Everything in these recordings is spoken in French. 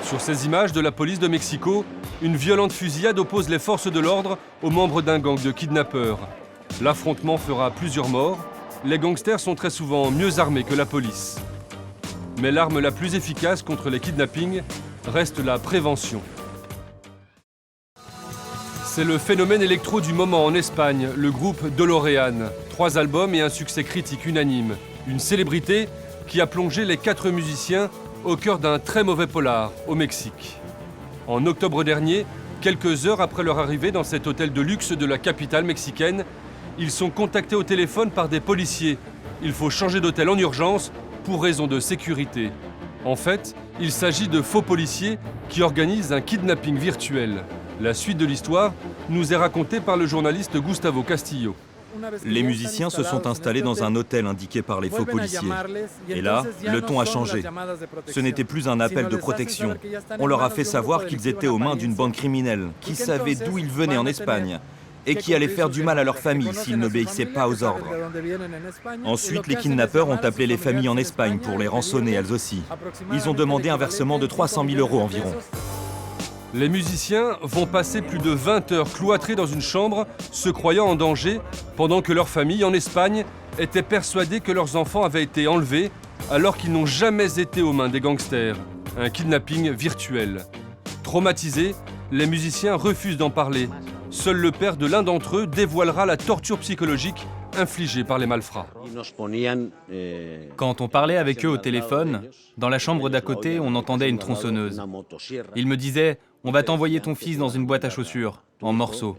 Sur ces images de la police de Mexico, une violente fusillade oppose les forces de l'ordre aux membres d'un gang de kidnappeurs. L'affrontement fera plusieurs morts. Les gangsters sont très souvent mieux armés que la police. Mais l'arme la plus efficace contre les kidnappings reste la prévention. C'est le phénomène électro du moment en Espagne, le groupe DeLorean. 3 albums et un succès critique unanime. Une célébrité qui a plongé les 4 musiciens au cœur d'un très mauvais polar au Mexique. En octobre dernier, quelques heures après leur arrivée dans cet hôtel de luxe de la capitale mexicaine, ils sont contactés au téléphone par des policiers. Il faut changer d'hôtel en urgence pour raison de sécurité. En fait, il s'agit de faux policiers qui organisent un kidnapping virtuel. La suite de l'histoire nous est racontée par le journaliste Gustavo Castillo. Les musiciens se sont installés dans un hôtel indiqué par les faux policiers. Et là, le ton a changé. Ce n'était plus un appel de protection. On leur a fait savoir qu'ils étaient aux mains d'une bande criminelle, qui savait d'où ils venaient en Espagne, et qui allait faire du mal à leur famille s'ils n'obéissaient pas aux ordres. Ensuite, les kidnappeurs ont appelé les familles en Espagne pour les rançonner elles aussi. Ils ont demandé un versement de 300 000 € environ. Les musiciens vont passer plus de 20 heures cloîtrés dans une chambre, se croyant en danger, pendant que leur famille, en Espagne, était persuadée que leurs enfants avaient été enlevés, alors qu'ils n'ont jamais été aux mains des gangsters. Un kidnapping virtuel. Traumatisés, les musiciens refusent d'en parler. Seul le père de l'un d'entre eux dévoilera la torture psychologique infligée par les malfrats. Quand on parlait avec eux au téléphone, dans la chambre d'à côté, on entendait une tronçonneuse. Ils me disaient « On va t'envoyer ton fils dans une boîte à chaussures, en morceaux ».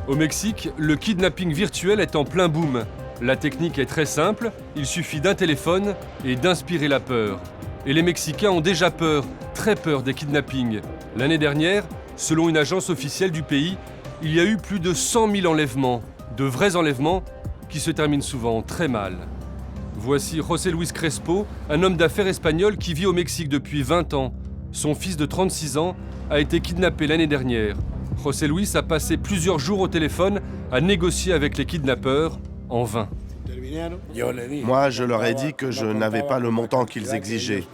Au Mexique, le kidnapping virtuel est en plein boom. La technique est très simple, il suffit d'un téléphone et d'inspirer la peur. Et les Mexicains ont déjà peur, très peur des kidnappings. L'année dernière, selon une agence officielle du pays, il y a eu plus de 100 000 enlèvements, de vrais enlèvements qui se terminent souvent très mal. Voici José Luis Crespo, un homme d'affaires espagnol qui vit au Mexique depuis 20 ans. Son fils de 36 ans a été kidnappé l'année dernière. José Luis a passé plusieurs jours au téléphone à négocier avec les kidnappeurs, en vain. Moi, je leur ai dit que je n'avais pas le montant qu'ils exigeaient.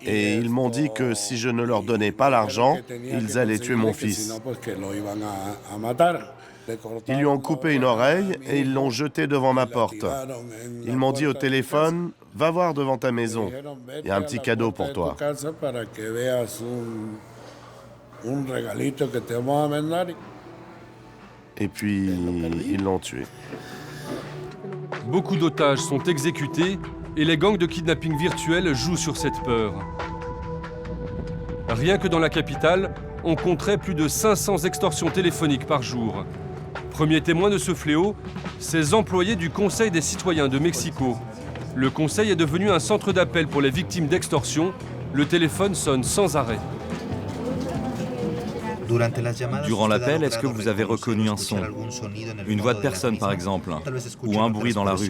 Et ils m'ont dit que si je ne leur donnais pas l'argent, ils allaient tuer mon fils. Ils lui ont coupé une oreille et ils l'ont jeté devant ma porte. Ils m'ont dit au téléphone, « Va voir devant ta maison, il y a un petit cadeau pour toi. » Et puis, ils l'ont tué. Beaucoup d'otages sont exécutés et les gangs de kidnapping virtuel jouent sur cette peur. Rien que dans la capitale, on compterait plus de 500 extorsions téléphoniques par jour. Premier témoin de ce fléau, ces employés du Conseil des citoyens de Mexico. Le Conseil est devenu un centre d'appel pour les victimes d'extorsion. Le téléphone sonne sans arrêt. Durant l'appel, est-ce que vous avez reconnu un son? Une voix de personne, par exemple, ou un bruit dans la rue?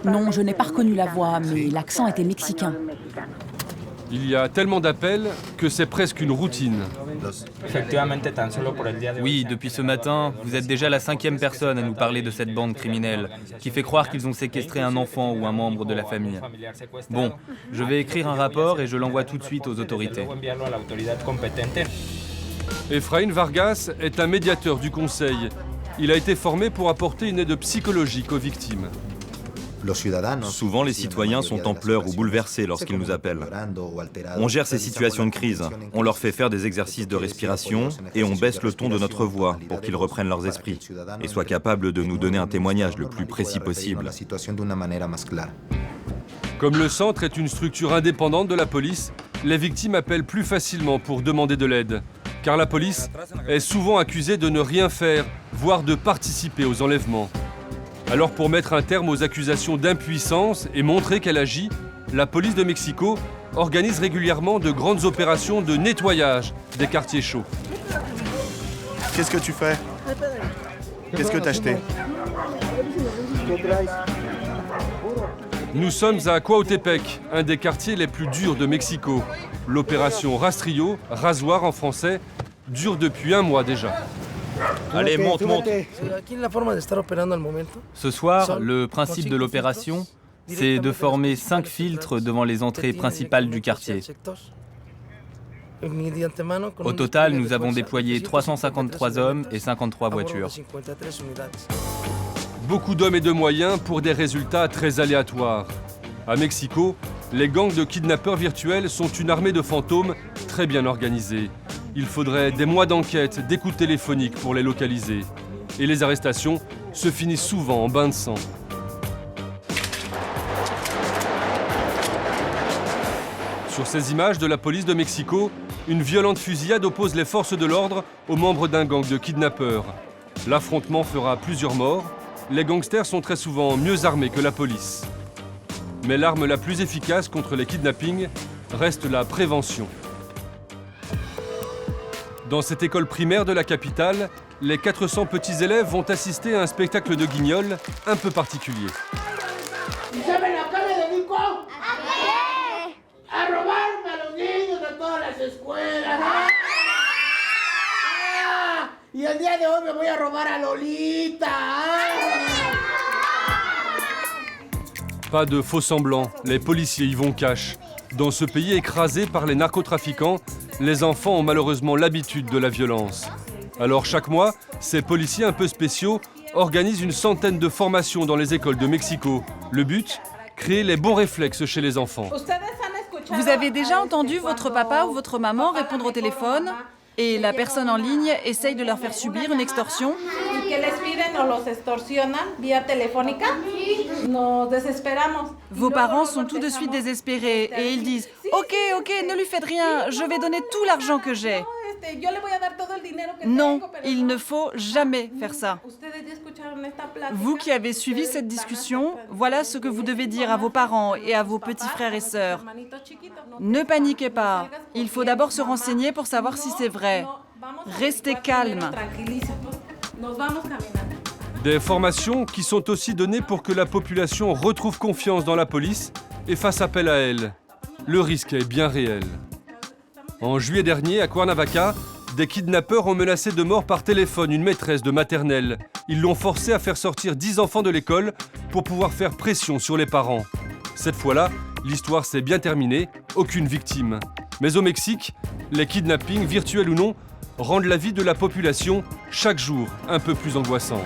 Non, je n'ai pas reconnu la voix, mais l'accent était mexicain. Il y a tellement d'appels que c'est presque une routine. Oui, depuis ce matin, vous êtes déjà la 5e personne à nous parler de cette bande criminelle, qui fait croire qu'ils ont séquestré un enfant ou un membre de la famille. Bon, je vais écrire un rapport et je l'envoie tout de suite aux autorités. Efraín Vargas est un médiateur du Conseil. Il a été formé pour apporter une aide psychologique aux victimes. Souvent, les citoyens sont en pleurs ou bouleversés lorsqu'ils nous appellent. On gère ces situations de crise. On leur fait faire des exercices de respiration et on baisse le ton de notre voix pour qu'ils reprennent leurs esprits et soient capables de nous donner un témoignage le plus précis possible. Comme le centre est une structure indépendante de la police, les victimes appellent plus facilement pour demander de l'aide. Car la police est souvent accusée de ne rien faire, voire de participer aux enlèvements. Alors pour mettre un terme aux accusations d'impuissance et montrer qu'elle agit, la police de Mexico organise régulièrement de grandes opérations de nettoyage des quartiers chauds. Qu'est-ce que tu fais? Qu'est-ce que t'as acheté? Nous sommes à Coautepec, un des quartiers les plus durs de Mexico. L'opération Rastrillo, rasoir en français, dure depuis 1 mois déjà. Allez, monte, monte. Ce soir, le principe de l'opération, c'est de former 5 filtres devant les entrées principales du quartier. Au total, nous avons déployé 353 hommes et 53 voitures. Beaucoup d'hommes et de moyens pour des résultats très aléatoires. À Mexico, les gangs de kidnappeurs virtuels sont une armée de fantômes très bien organisée. Il faudrait des mois d'enquête, d'écoute téléphonique pour les localiser. Et les arrestations se finissent souvent en bain de sang. Sur ces images de la police de Mexico, une violente fusillade oppose les forces de l'ordre aux membres d'un gang de kidnappeurs. L'affrontement fera plusieurs morts. Les gangsters sont très souvent mieux armés que la police. Mais l'arme la plus efficace contre les kidnappings reste la prévention. Dans cette école primaire de la capitale, les 400 petits élèves vont assister à un spectacle de guignol un peu particulier. Pas de faux semblants, les policiers y vont cash. Dans ce pays écrasé par les narcotrafiquants, les enfants ont malheureusement l'habitude de la violence. Alors chaque mois, ces policiers un peu spéciaux organisent une centaine de formations dans les écoles de Mexico. Le but ? Créer les bons réflexes chez les enfants. Vous avez déjà entendu votre papa ou votre maman répondre au téléphone et la personne en ligne essaye de leur faire subir une extorsion? Vos parents sont tout de suite désespérés et ils disent « Ok, ne lui faites rien, je vais donner tout l'argent que j'ai. » Non, il ne faut jamais faire ça. Vous qui avez suivi cette discussion, voilà ce que vous devez dire à vos parents et à vos petits frères et sœurs. Ne paniquez pas. Il faut d'abord se renseigner pour savoir si c'est vrai. Restez calme. Des formations qui sont aussi données pour que la population retrouve confiance dans la police et fasse appel à elle. Le risque est bien réel. En juillet dernier, à Cuernavaca, des kidnappeurs ont menacé de mort par téléphone une maîtresse de maternelle. Ils l'ont forcée à faire sortir 10 enfants de l'école pour pouvoir faire pression sur les parents. Cette fois-là, l'histoire s'est bien terminée, aucune victime. Mais au Mexique, les kidnappings, virtuels ou non, rendent la vie de la population chaque jour un peu plus angoissante.